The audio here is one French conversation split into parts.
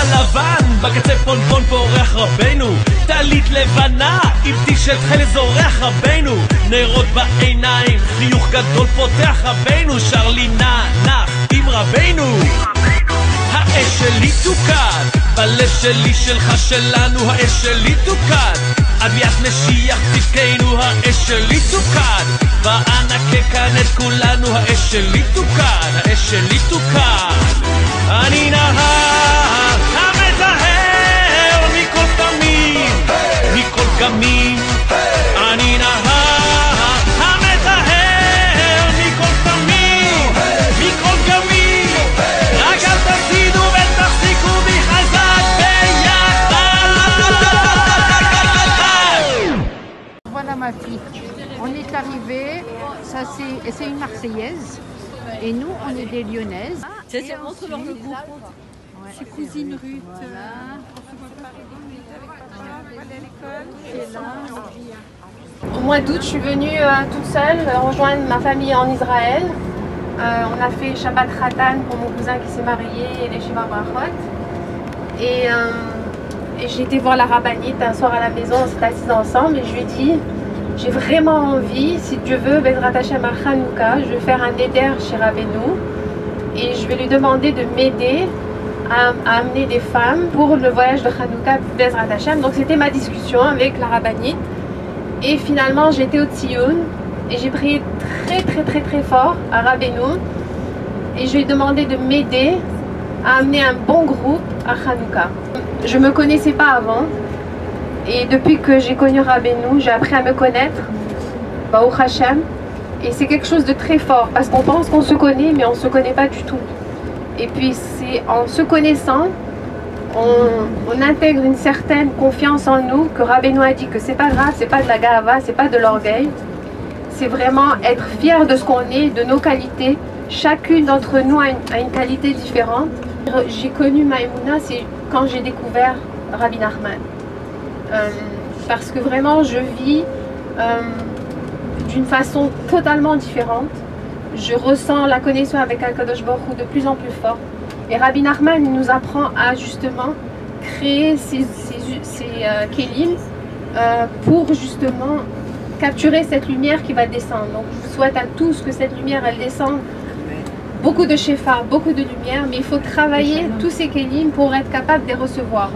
הלבן, בקצה פונפון פורח רבנו, טלית לבנה עם טישט חל זורח רבנו, נרות בעיניים, חיוך גדול פותח רבנו, שר לי נח עם רבנו. האש שלי תוקד, בלב שלי שלך שלנו, האש שלי תוקד, עד ביאת משיח צדקנו, האש שלי תוקד, ואנקה כאן את כולנו, האש שלי תוקד, האש שלי תוקד. אני נהר המזהר מכל סתמים, מכל פגמים, אני נהר המזהר מכל סתמים, מכל פגמים, רק אל תפסידו ותחזיקו בי חזק ביחד. Voilà ma fille, on est arrivé, c'est une Marseillaise et nous on est des Lyonnaises. Tiens, montre-leur le goût. Ouais, je suis cousine Ruth. Voilà. Au mois d'août, je suis venue toute seule rejoindre ma famille en Israël. On a fait Shabbat Khatan pour mon cousin qui s'est marié et les Shiva Brachot. Et j'ai été voir la rabbinite un soir à la maison, on s'est assis ensemble et je lui ai dit j'ai vraiment envie, si Dieu veut, Bezrat Hashem à Hanouka, je vais faire un éder chez Rabbeinu et je vais lui demander de m'aider à amener des femmes pour le voyage de Hanouka Bezrat Hashem. Donc c'était ma discussion avec la rabbinite et finalement j'étais au Tzion et j'ai prié très fort à Rabbeinu et je lui ai demandé de m'aider à amener un bon groupe à Hanouka. Je ne me connaissais pas avant et depuis que j'ai connu Rabbeinu, j'ai appris à me connaître, Baruch Hashem, et c'est quelque chose de très fort parce qu'on pense qu'on se connaît mais on ne se connaît pas du tout. Et puis c'est en se connaissant, on intègre une certaine confiance en nous que Rabbeinu a dit que c'est pas grave, c'est pas de la gava, c'est pas de l'orgueil, c'est vraiment être fier de ce qu'on est, de nos qualités. Chacune d'entre nous a une qualité différente. J'ai connu Maïmouna, c'est quand j'ai découvert Rabbi Nachman. Parce que vraiment je vis d'une façon totalement différente. Je ressens la connexion avec Akadosh Baruch Hu de plus en plus fort. Et Rabbi Nachman nous apprend à justement créer ces kélim pour justement capturer cette lumière qui va descendre. Donc je vous souhaite à tous que cette lumière elle descende. Beaucoup de shefa, beaucoup de lumière, mais il faut travailler tous ces kélim pour être capable de les recevoir.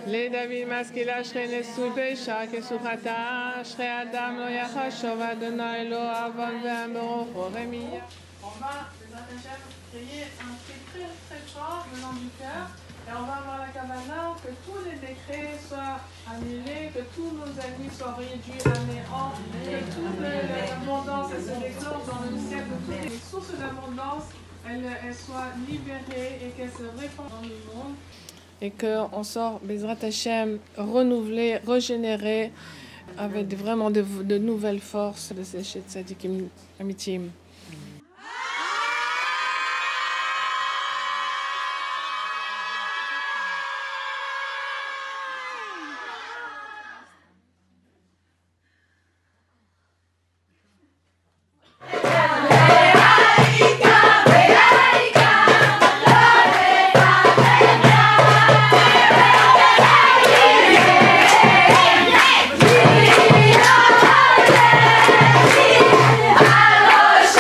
לדוד משכילה שכי נשוי פשע כסוכתה שכי אדם לא יחשוב אדוני לא עוון ועם ברוחו רמיה. On va, Bezrat Hashem, créer un cri très fort venant du cœur et on va avoir la kavana que tous les décrets soient annulés, que tous nos ennemis soient réduits à néant, que toute l'abondance se déclenche dans le ciel, que toutes les sources d'abondance elles soient libérées et qu'elles se répandent dans le monde. Et qu'on sort Bezrat Hashem renouvelé, régénéré, avec vraiment de nouvelles forces de ces tzadikim amitim. Alosh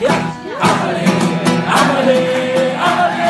Mashiach, yalla. Amale, amale.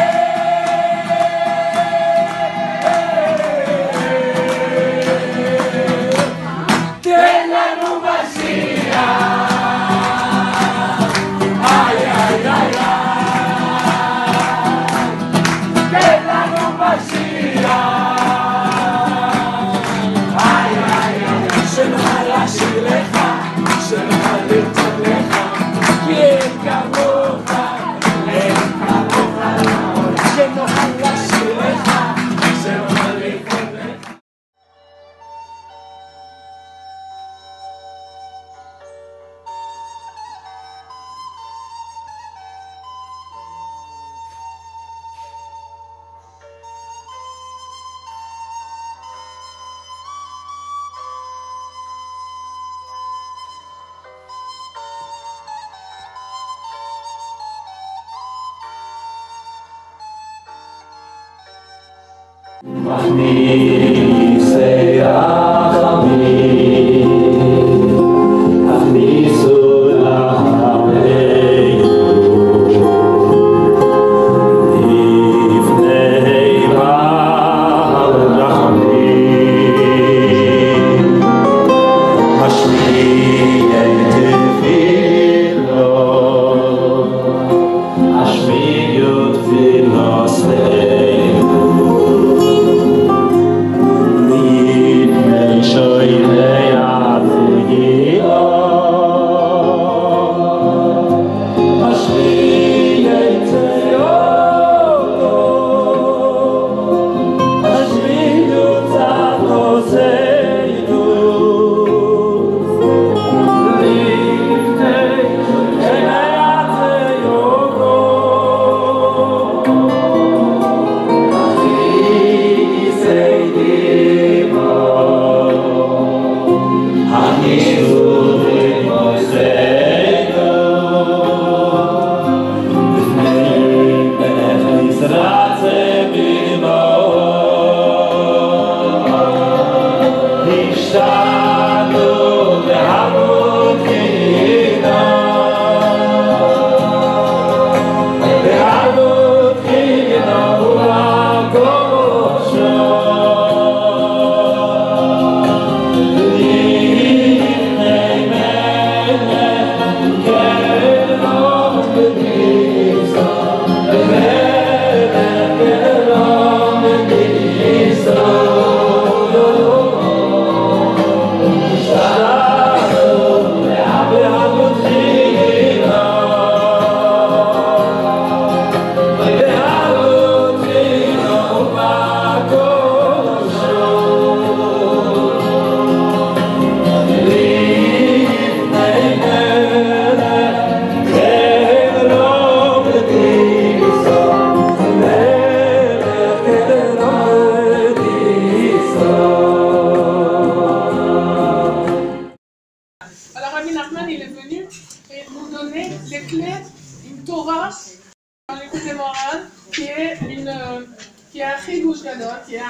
Qui est un chidouch gadol, qui est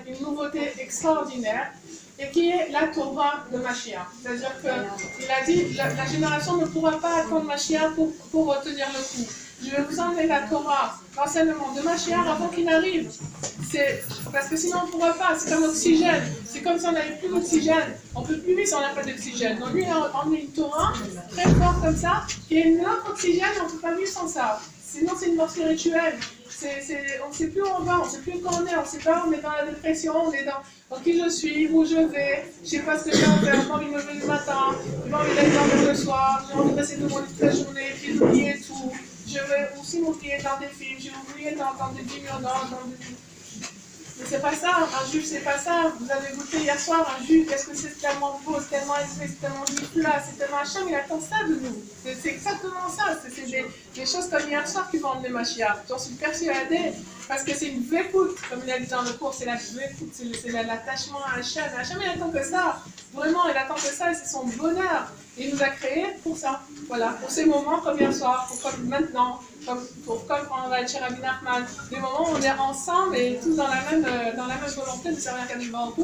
une nouveauté extraordinaire, et qui est la Torah de Mashiach. C'est-à-dire qu'il a dit la génération ne pourra pas attendre Mashiach pour retenir le coup. Je vais vous emmener la Torah, l'enseignement de Mashiach avant qu'il arrive. Parce que sinon on ne pourra pas, c'est comme l'oxygène. C'est comme si on n'avait plus d'oxygène. On ne peut plus vivre si on n'a pas d'oxygène. Donc lui, il a emmené une Torah très forte comme ça, qui est notre oxygène, et on ne peut pas vivre sans ça. Sinon c'est une mort spirituelle. On ne sait plus où on va, on ne sait plus quand on est, on ne sait pas, on est dans la dépression, on est dans qui je suis, où je vais, je ne sais pas ce que j'ai envie, j'ai envie de me lever le matin, j'ai envie d'aller dormir le soir, j'ai envie de passer devant toute la journée, puis d'oublier tout. Je vais aussi m'oublier dans des films, je vais m'oublier dans des films, Mais c'est pas ça, un juif c'est pas ça. Vous avez goûté hier soir un juif, est-ce que c'est tellement beau, c'est tellement élevé, c'est tellement là, c'est tellement Hachem, il attend ça de nous. C'est exactement ça, c'est des choses comme hier soir qui vont emmener Mashiach. J'en suis persuadée, parce que c'est une vécoute, comme il a dit dans le cours, c'est la vécoute, c'est l'attachement à Hachem. Hachem il attend que ça, vraiment il attend que ça, et c'est son bonheur. Il nous a créés pour ça, voilà, pour ces moments comme hier soir, comme maintenant, comme quand on va être chez Rabbi Nachman, des moments où on est ensemble et tous dans la même volonté de servir Kadosh Baruch Hu.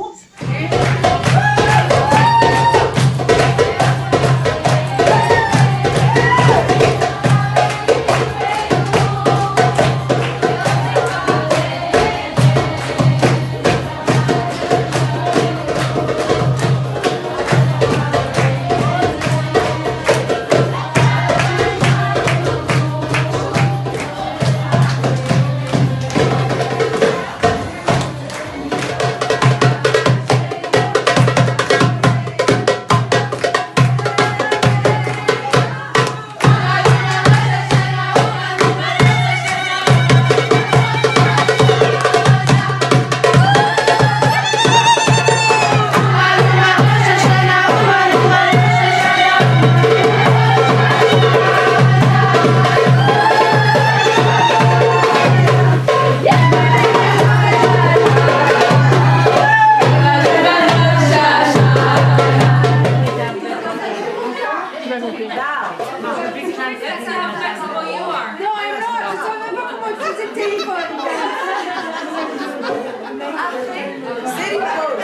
savais pas comment utiliser le téléphone. C'est une pause.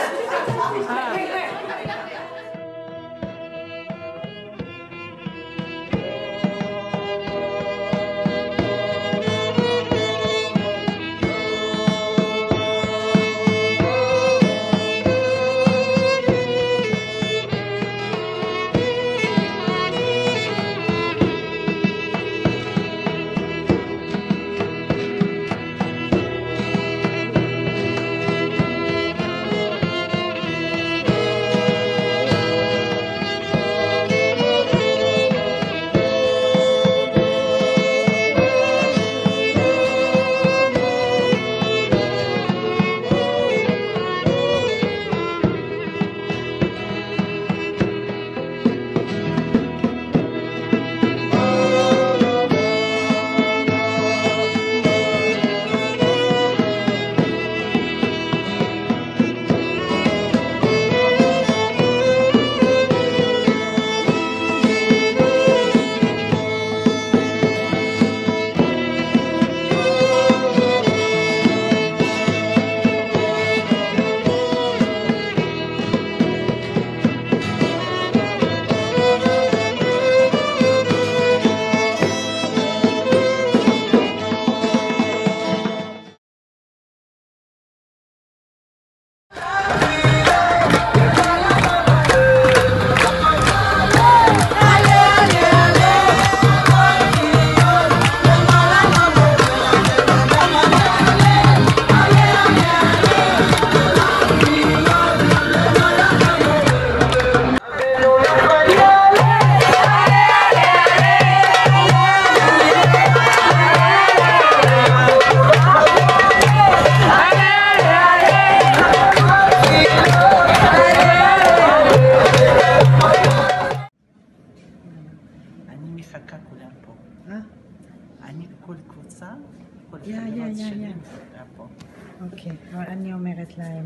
אוקיי, אני אומרת להם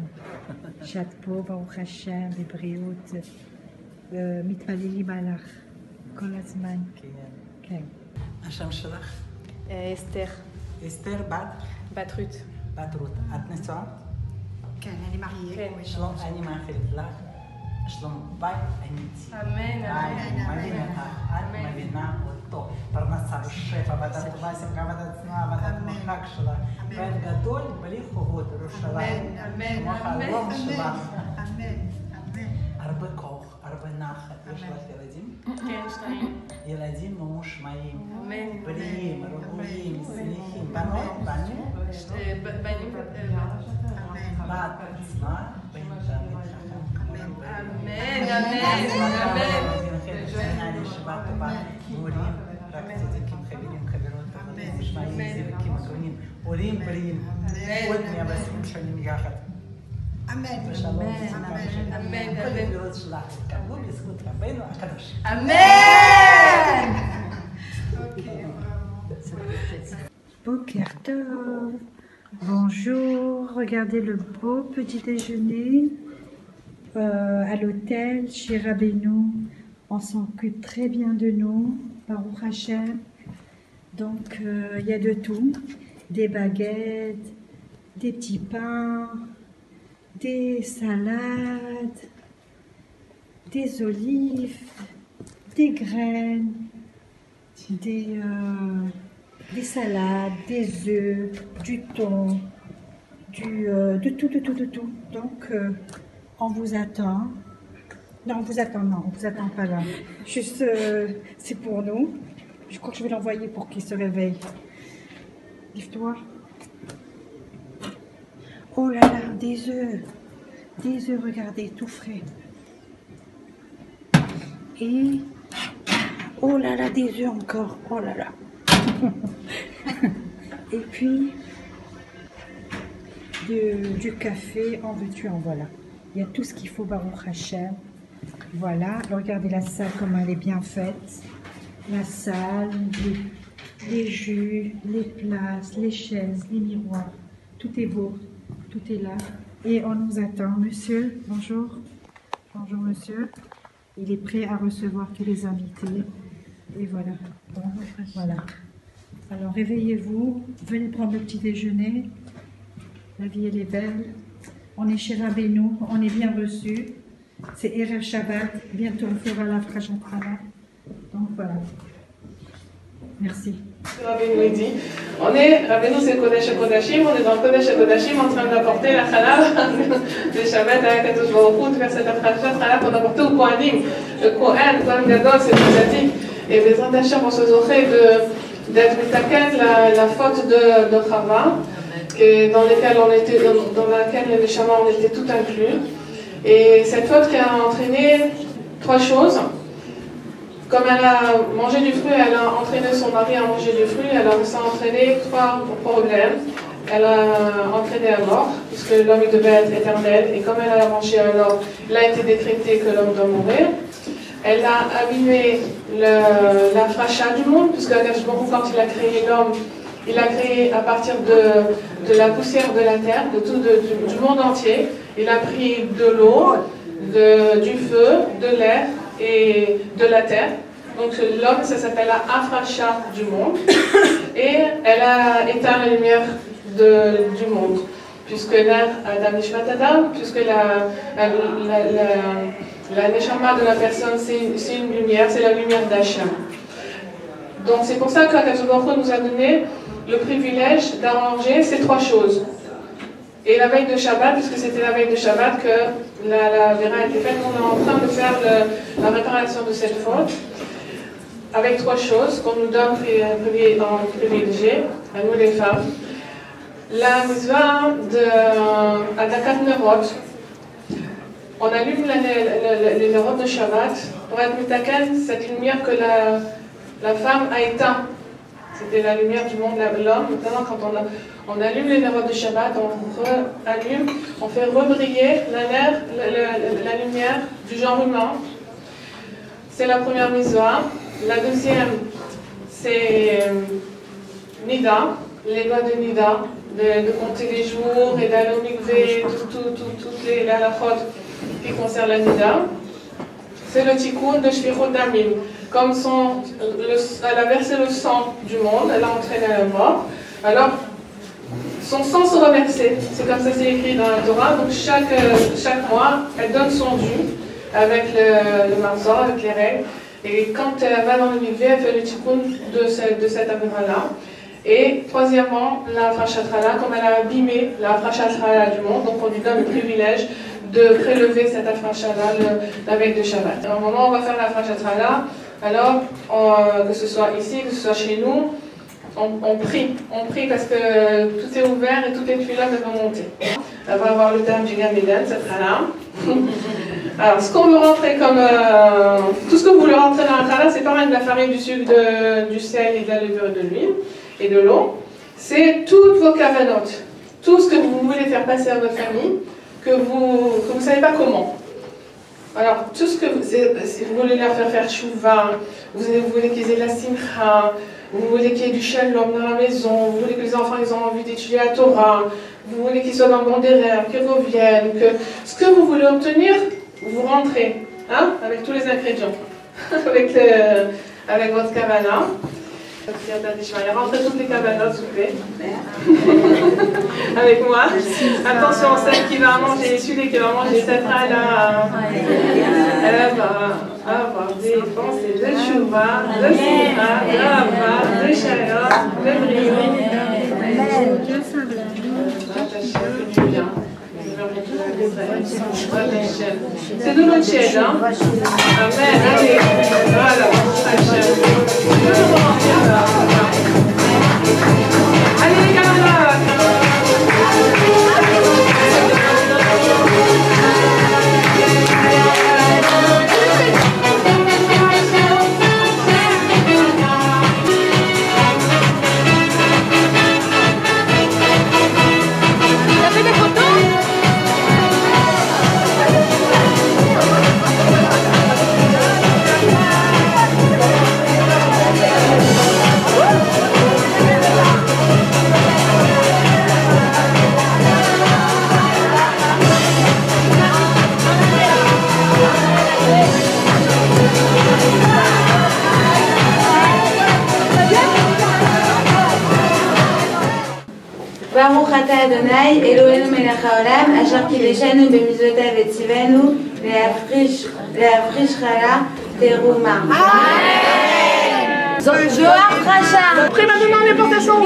שאת פה, ברוך השם, בבריאות, מתפללים עליך כל הזמן. כן. השם שלך? אסתר. אסתר בת רות. בת רות. את נשואה? כן, אני מרייה. שלום, אני מאחלת לך שלום בית אמיתי. אמן, אמן. את מבינה אותו. פרנסה ושפע, עבודה טובה, שמחה, עבודה צנועה, עבודת מרחק שלה. בית גדול בלי חובות, ירושלים. כמו החלום שלך. הרבה כוח, הרבה נחת. יש לך ילדים? כן, 2. ילדים ממושמעים, בריאים, רגועים, שמחים. בנות? בנים? בנים בת צנועה, בן תלמיד חכם. אמן, אמן. שבת טובה, מורים, רק צדיקים, חברים, חברות, משמעים, זיווקים, הגונים, הורים בריאים, עוד 120 שנים יחד. אמן. ושלום, אמן. כל הגבירות שלך התקבלו בזכות רבנו הקדוש. Amen. Boker Tov. Bonjour, regardez le beau petit déjeuner à l'hôtel chez Rabbeinu. On s'occupe très bien de nous, Baruch Hashem. Donc il y a de tout, des baguettes, des petits pains, des salades, des olives, des graines, des salades, des œufs, du thon, de tout. Donc on vous attend. Non, on vous attend pas là. Juste, c'est pour nous. Je crois que je vais l'envoyer pour qu'il se réveille. Lève-toi. Oh là là, des œufs, regardez, tout frais. Et, oh là là, des œufs encore, oh là là. Et puis, du café, en veux-tu, en voilà. Il y a tout ce qu'il faut, Baruch Hashem. Voilà, regardez la salle, comment elle est bien faite. La salle, les jus, les places, les chaises, les miroirs. Tout est beau, tout est là. Et on nous attend. Monsieur, bonjour. Bonjour monsieur. Il est prêt à recevoir tous les invités. Et voilà. Voilà. Alors réveillez-vous, venez prendre le petit déjeuner. La vie elle est belle. On est chez Rabbeinu, on est bien reçus. C'est Erev Shabbat. Bientôt on fera la Frachantrana. Donc voilà. Merci. Rabbeinu dit, Rabbeinu c'est Kodesh HaKodashim, on est dans Kodesh HaKodashim en train d'apporter la challah de Shabbat à Kadosh Baruch Hu, de faire cette challah qu'on apportait au Kohanim. Le Kohen Gadol, c'est le Zadik. Et Bezrat Hashem, on se zochait d'être mitaken la faute de Chava, dans laquelle les Neshama on était tout inclus. Et cette faute qui a entraîné trois choses. Comme elle a mangé du fruit, elle a entraîné son mari à manger du fruit, ça a entraîné trois problèmes. Elle a entraîné la mort, puisque l'homme devait être éternel, et comme elle a mangé alors, il a été décrété que l'homme doit mourir. Elle a abîmé la fracha du monde, puisque quand il a créé l'homme, il a créé à partir de la poussière de la terre, du monde entier. Il a pris de l'eau, du feu, de l'air et de la terre. Donc l'homme, ça s'appelle la afracha du monde. Et elle a éteint la lumière du monde. Puisque l'air Adam Nishmat Adam, puisque la neshama de la personne, c'est une lumière, c'est la lumière d'Hachem. Donc c'est pour ça qu'Akadosh Baruch Hu nous a donné le privilège d'arranger ces trois choses. Et la veille de Shabbat, puisque c'était la veille de Shabbat que la Vera a été faite, on est en train de faire la réparation de cette faute avec trois choses qu'on nous donne en privilégié, à nous les femmes. La mitzvah de Adakat Nerot. On allume les nerot de Shabbat pour être mitaken, cette lumière que la femme a éteinte. C'était la lumière du monde, l'homme. Maintenant, quand on allume les nerot de Shabbat, on fait rebriller la lumière du genre humain. C'est la première mitzvah. La deuxième, c'est Nida, les lois de Nida, de compter les jours et d'aller au mikvé, toutes les halachot qui concernent la Nida. C'est le tikkun de Shvichut Damim. Comme elle a versé le sang du monde, elle a entraîné la mort. Alors, son sang sera versé. C'est comme ça c'est écrit dans la Torah. Donc chaque mois, elle donne son dû avec le marzor, avec les règles. Et quand elle va dans le mikvé, elle fait le tikkun de cette avéra-là. Et troisièmement, la frachathrala, comme elle a abîmé la frachathrala du monde, donc on lui donne le privilège de prélever cette frachathrala la veille de Shabbat. À un moment, on va faire la frachathrala, alors que ce soit ici, que ce soit chez nous, on prie parce que tout est ouvert et toutes les tuiles vont monter. Elle va avoir le terme du Gan Eden, cette chala. Alors, ce qu'on veut rentrer comme. Tout ce que vous voulez rentrer dans la chala, c'est pareil de la farine, du sucre, du sel et de la levure et de l'huile et de l'eau. C'est toutes vos kavanotes, tout ce que vous voulez faire passer à votre famille, que vous ne savez pas comment. Alors, tout ce que vous voulez leur faire tchouva, vous voulez qu'ils aient de la simcha, vous voulez qu'il y ait du shalom dans la maison, vous voulez que les enfants ils ont envie d'étudier la Torah, vous voulez qu'ils soient dans le bon des rêves, qu'ils reviennent, que ce que vous voulez obtenir, vous rentrez, hein, avec tous les ingrédients, avec votre kavana. Rentrez toutes les kavanotes, s'il vous plaît. Avec moi. Attention, celle qui va manger, celui qui va manger cette chala, elle va avoir des pensées de chouva, de simcha, de hava, de shalom, de brio. C'est de notre chaîne, hein? Amen. Allez, voilà. Allez les camarades. ברוך אתה אדוני, אלוהינו מלך העולם, אשר קידשנו במצוותיו וציוונו להפריש חלה תרומה. זוהר חשה. Pris maintenant les portations.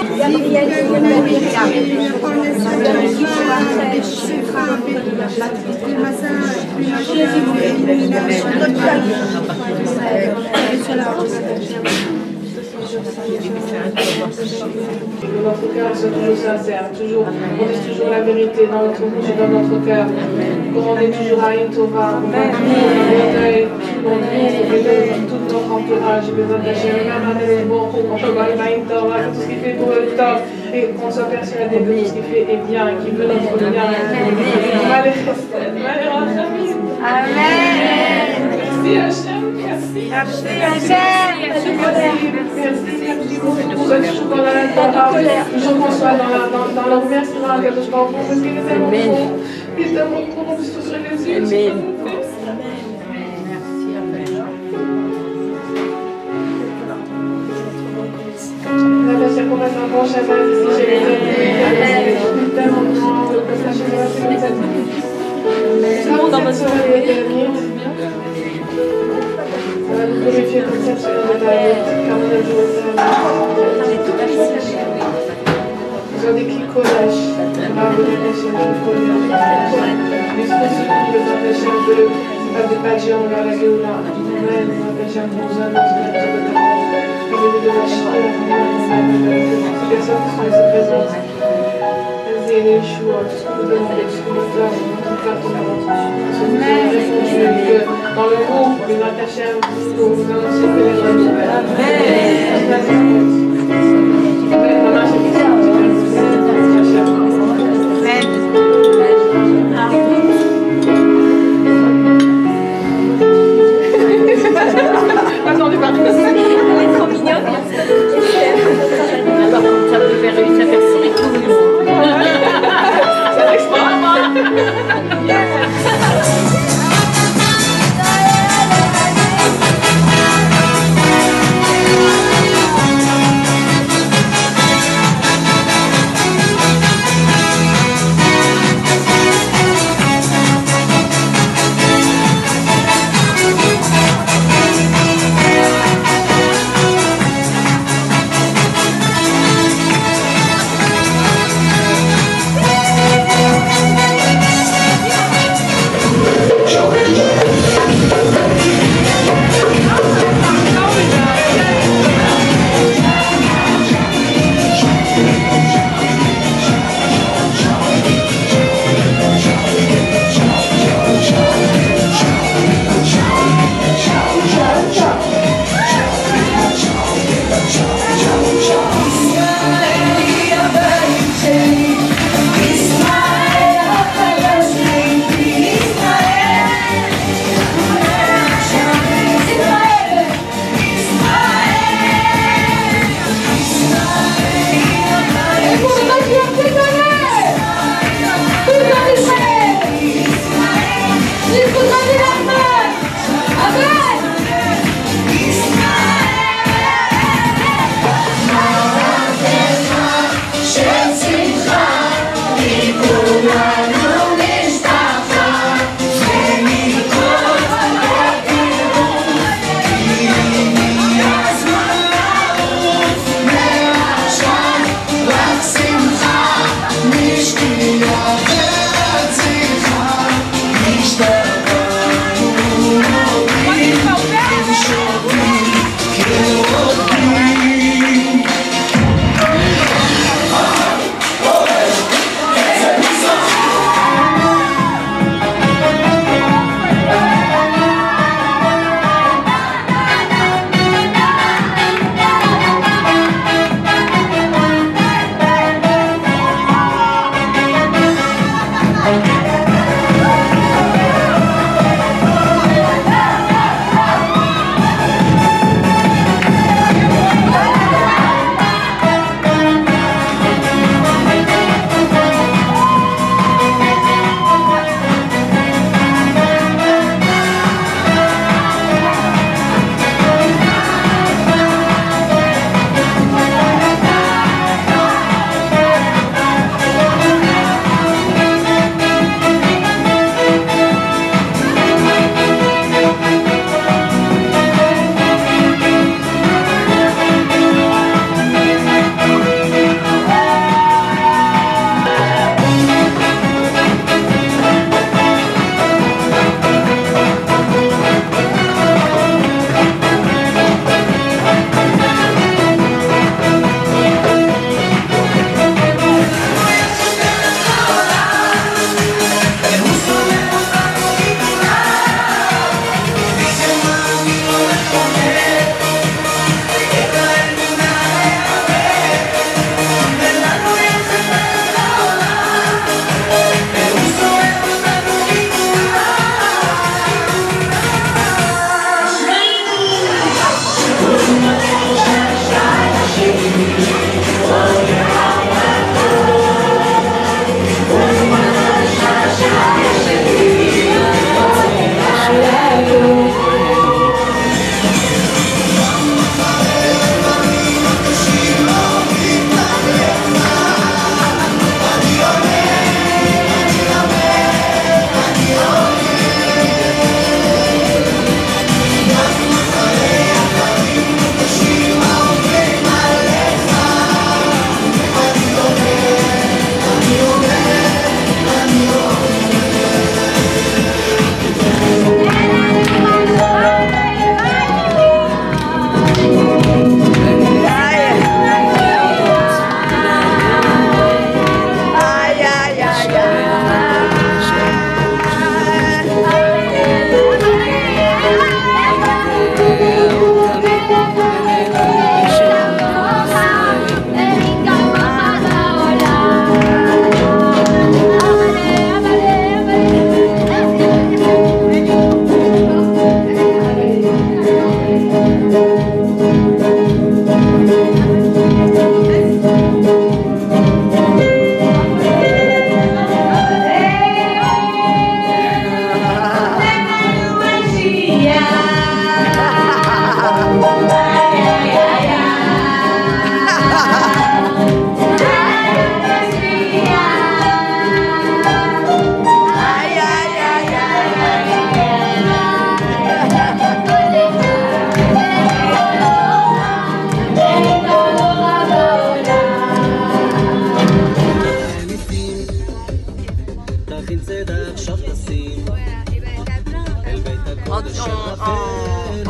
Que notre cœur soit toujours sincère, toujours, on dit toujours la vérité dans notre bouche et dans notre cœur. Qu'on est toujours à Intova, on va deuil, on dit tout notre entourage, même un élément, on peut voir Intova, tout ce qui fait pour le top, et qu'on soit persuadé que tout ce qu'il fait est bien, et qu'il veut notre bien. Amen. Merci Hachem. Merci toujours dans la toujours qu'on soit dans le remerciement à Kadosh Baruch Hu, parce qu'il est tellement bon, il est tellement bon, on puisse tous les yeux. On a passé complètement bon Shabbat ici chez les amis, tellement grand, le passage chez les amis. Tout le monde dans notre soirée est bien. Ça va nous purifier comme ça, parce qu'on est car on a joué ça. Ils ont des clicollages. Bravo les Hachem, les spécifiques de notre Hachem, c'est pas des pas géants vers la Géoula. Amen, notre Hachem nous annonce notre Hachem de la Chine, ces personnes qui sont ici présentes. Elles aient les choix, tout ce que vous demandez, tout ce que vous faites, tout cas ton nom. Dans le groupe, les Hachem, pour vous annoncer que les bonnes nouvelles. Amen. Attendez, pas. Elle est trop mignonne. Alors, comme ça, vous pouvez réussir à faire sourire tout le monde. C'est extra.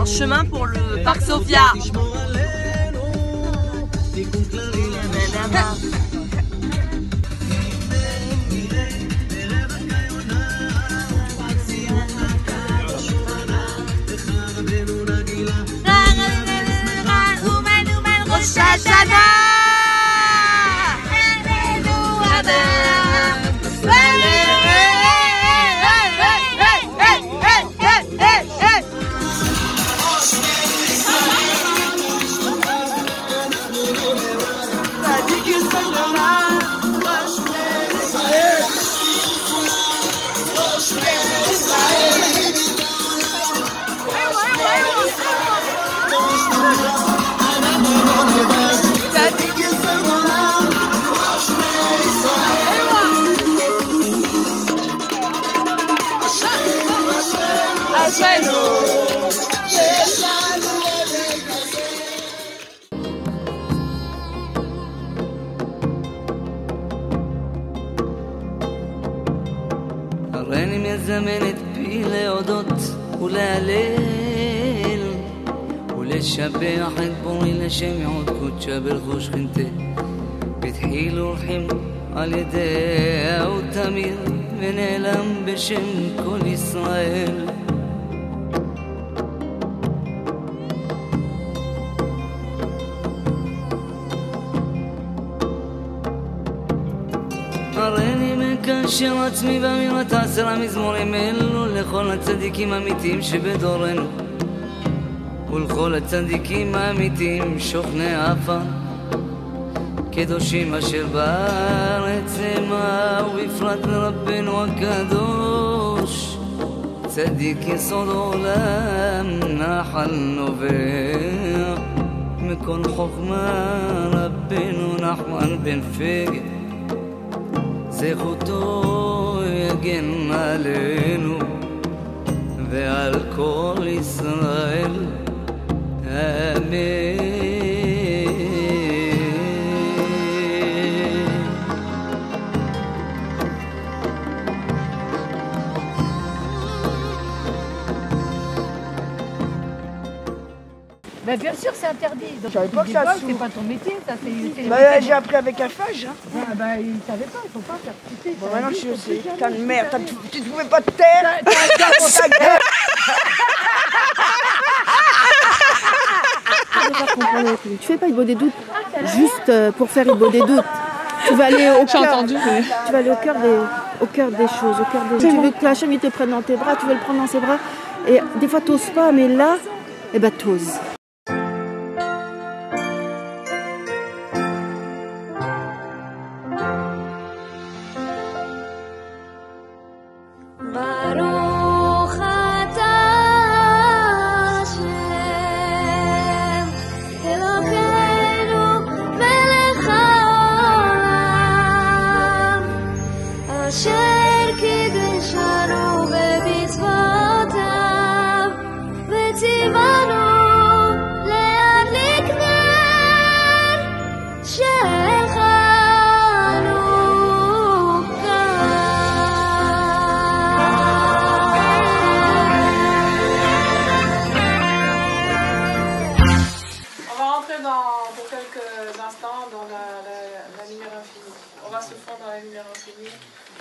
en chemin pour le parc Sofia. הריני מזמנת בי להודות ולהלל ולשבח את בורי לשם יעוד קודשה ברכו שכנתה בתחיל ורחים על ידי ותמיר ונעלם בשם כל ישראל הריני מקשר עצמי באמירת 10 המזמורים אלו לכל הצדיקים האמיתיים שבדורנו ולכל הצדיקים האמיתיים שוכני העפר קדושים אשר בארץ המה ובפרט לרבנו הקדוש צדיק יסוד עולם נחל נובע מכל חוכמה רבנו נחמן בן פגה זכותו יגן עלינו ועל כל ישראל אמן. Bah bien sûr, c'est interdit. Donc, je savais pas que ça c'est pas ton métier, ça c'est. Bah, j'ai appris avec un phage. Hein. Ah, bah il savait pas, il faut pas faire couper. Bon, maintenant je sais. T'as une merde, tu ne pouvais pas te taire. T'as un gars pour ta gueule. Tu fais pas Ibo des doutes juste pour faire Ibo des doutes. Tu vas aller au cœur. Tu vas aller au cœur des choses, au cœur des. Tu veux que la Hachem il te prenne dans tes bras, tu veux le prendre dans ses bras. Et des fois t'oses pas, mais là, eh ben t'oses.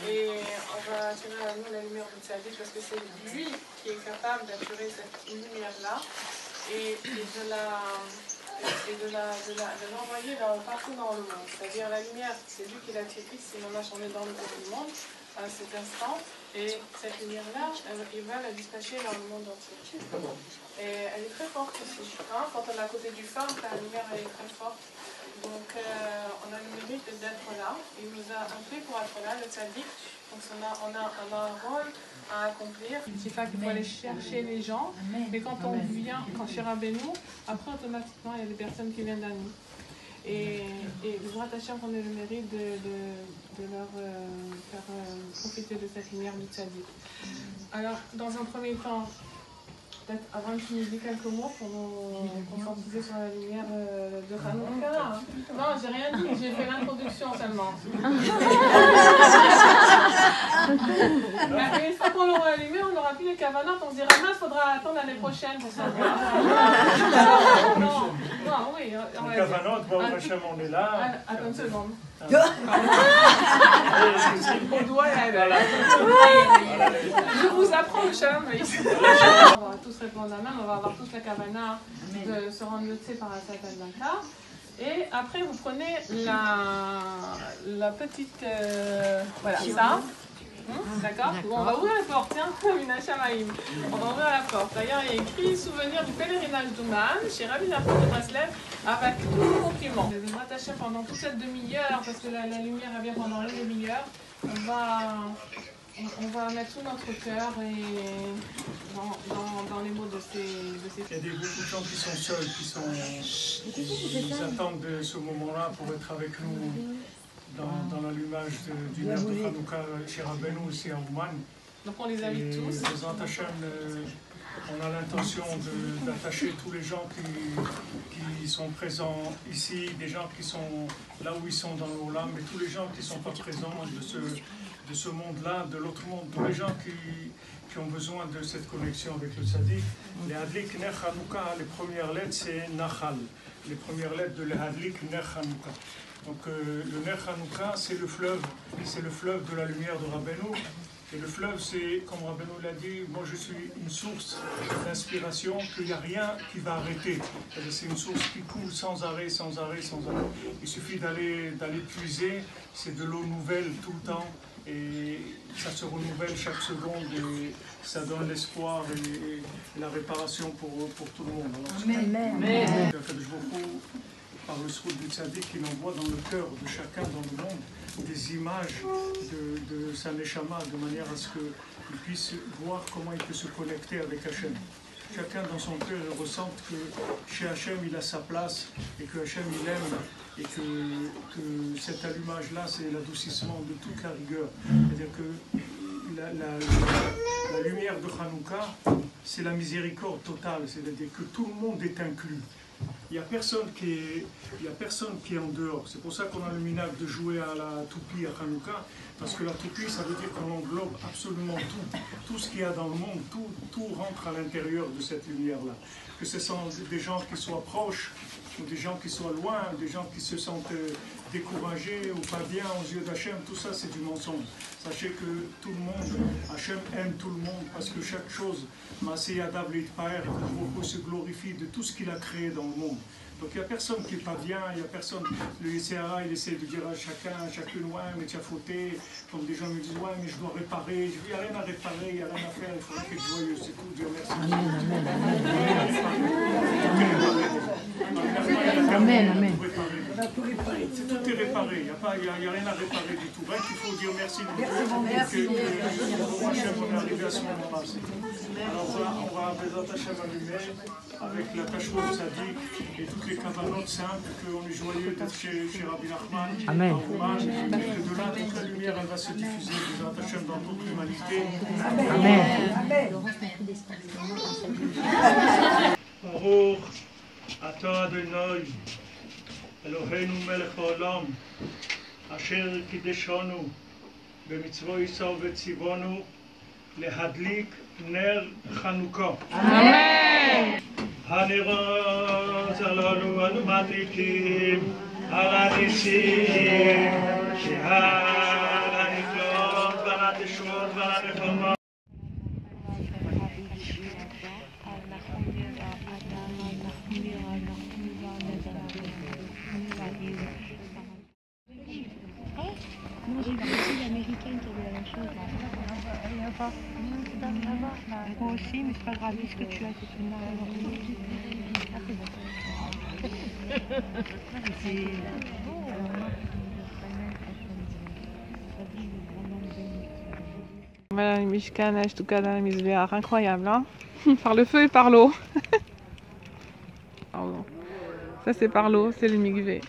Et on va attirer à nous la lumière du Tzaddik parce que c'est lui qui est capable d'attirer cette lumière-là et de l'envoyer partout dans le monde. C'est-à-dire la lumière, c'est lui qui l'attire ici, on est dans le bout du monde à cet instant. Et cette lumière-là, il va la dispatcher dans le monde entier. Et elle est très forte aussi. Hein? Quand on est à côté du phare, la lumière elle est très forte. Donc on a le mérite d'être là. Il nous a appelé pour être là, le tzaddik. Donc on a un rôle à accomplir. C'est pas qu'il faut aller chercher les gens. Mais quand on vient, quand chez Rabbeinu, après automatiquement il y a des personnes qui viennent à nous. Et nous attachons qu'on ait le mérite de leur faire profiter de cette lumière du tzaddik. Alors, dans un premier temps, peut-être avant que tu nous dises quelques mots pour nous conscientiser sur la lumière de Hanouka. Non, j'ai rien dit, j'ai fait l'introduction seulement. Mais une fois qu'on l'aura allumé, on n'aura plus les cavanotes, on se dira mince, il faudra attendre l'année prochaine pour savoir. Non, oui. Les cavanotes, bon, Hachem, on est là. Attends une seconde. Au doigt, je vous apprends le charme. On va tous répondre à même, on va avoir tous la kavana de se rendre yotzé par la Satan Daka. Et après, vous prenez la petite. Voilà, ça. D'accord. On va ouvrir la porte, tiens, Mina Shamaïm. On va ouvrir la porte. D'ailleurs, il y a écrit souvenir du pèlerinage d'Ouman chez Rabbi Nachman de Breslev avec tous les compliments. Je vais me rattacher pendant toute cette demi-heure parce que la lumière elle vient pendant une demi-heure. On va mettre tout notre cœur et dans les mots de ces. Il y a beaucoup de gens qui sont seuls, qui attendent de ce moment-là pour être avec nous. Dans l'allumage du nerf de Hanouka chez Rabbeinu ici à Ouman. Donc on les invite tous. Bezrat Hashem, on a l'intention d'attacher tous les gens qui sont présents ici, des gens qui sont là où ils sont dans l'Olam, mais tous les gens qui ne sont pas présents de ce monde-là, de l'autre monde, tous les gens qui ont besoin de cette connexion avec le Tzaddik. Les Hadlik Ner Hanouka, les premières lettres c'est Nachal, les premières lettres de les Hadlik Ner Hanouka. Donc le Ner Hanouka, c'est le fleuve de la lumière de Rabbeinu. Et le fleuve, c'est, comme Rabbeinu l'a dit, moi je suis une source d'inspiration, qu'il n'y a rien qui va arrêter. C'est une source qui coule sans arrêt, sans arrêt, sans arrêt. Il suffit d'aller puiser, c'est de l'eau nouvelle tout le temps. Et ça se renouvelle chaque seconde et ça donne l'espoir et la réparation pour tout le monde. Amen. Par le srout du tzaddik, il envoie dans le cœur de chacun dans le monde des images de sa neshama, de manière à ce qu'il puisse voir comment il peut se connecter avec Hachem. Chacun dans son cœur ressent que chez Hachem il a sa place et que Hachem il aime et que cet allumage-là c'est l'adoucissement de toute la rigueur. C'est-à-dire que la lumière de Hanouka c'est la miséricorde totale, c'est-à-dire que tout le monde est inclus. Il n'y a personne qui est en dehors. C'est pour ça qu'on a le minhag de jouer à la toupie à Hanouka, parce que la toupie, ça veut dire qu'on englobe absolument tout ce qu'il y a dans le monde, tout rentre à l'intérieur de cette lumière-là. Que ce sont des gens qui soient proches, ou des gens qui soient loin, des gens qui se sentent découragés ou pas bien aux yeux d'Hachem, tout ça c'est du mensonge. Sachez que tout le monde, Hachem aime tout le monde parce que chaque chose, Maaseh Yadav Leitpaer, se glorifie de tout ce qu'il a créé dans le monde. Donc il n'y a personne qui n'est pas bien, il n'y a personne. Le Yetzirah, il essaie de dire à chacune, ouais, mais tu as fauté. Comme des gens me disent, ouais, mais je dois réparer. Je dis, il n'y a rien à réparer, il n'y a rien à faire, il faut être joyeux, c'est tout. Dieu merci. Amen, amen. Tout est réparé, il n'y a rien à réparer du tout. Bref, il faut dire merci. Merci. On est arrivé à ce moment-là. Alors on va Bezrat Hashem allumer avec la Tachot Tzaddik et toutes les cavanotes simples qu'on est joyeux d'être chez Rabbi Nachman. Amen. Et que de là, toute la lumière, elle va se diffuser Bezrat Hashem dans toute l'humanité. Amen. Baruch Ata Adonai Eloheinu melech haolam asher kideshanu b'mitzvot Yisrael v'tzivonu להדליק נר חנוכה. אמן! הנרות הללו אנו מדליקים על הניסים שעל הנפלאות ועל התשועות ועל הנכונות. Moi j'ai vu aussi l'américaine qui avait la même chose là. Moi aussi, mais c'est pas grave, ce que tu as, c'est une Voilà le Mishkan, en tout cas dans la Mizbeach, incroyable, hein. Par le feu et par l'eau. Ça c'est par l'eau, c'est le Mikvé.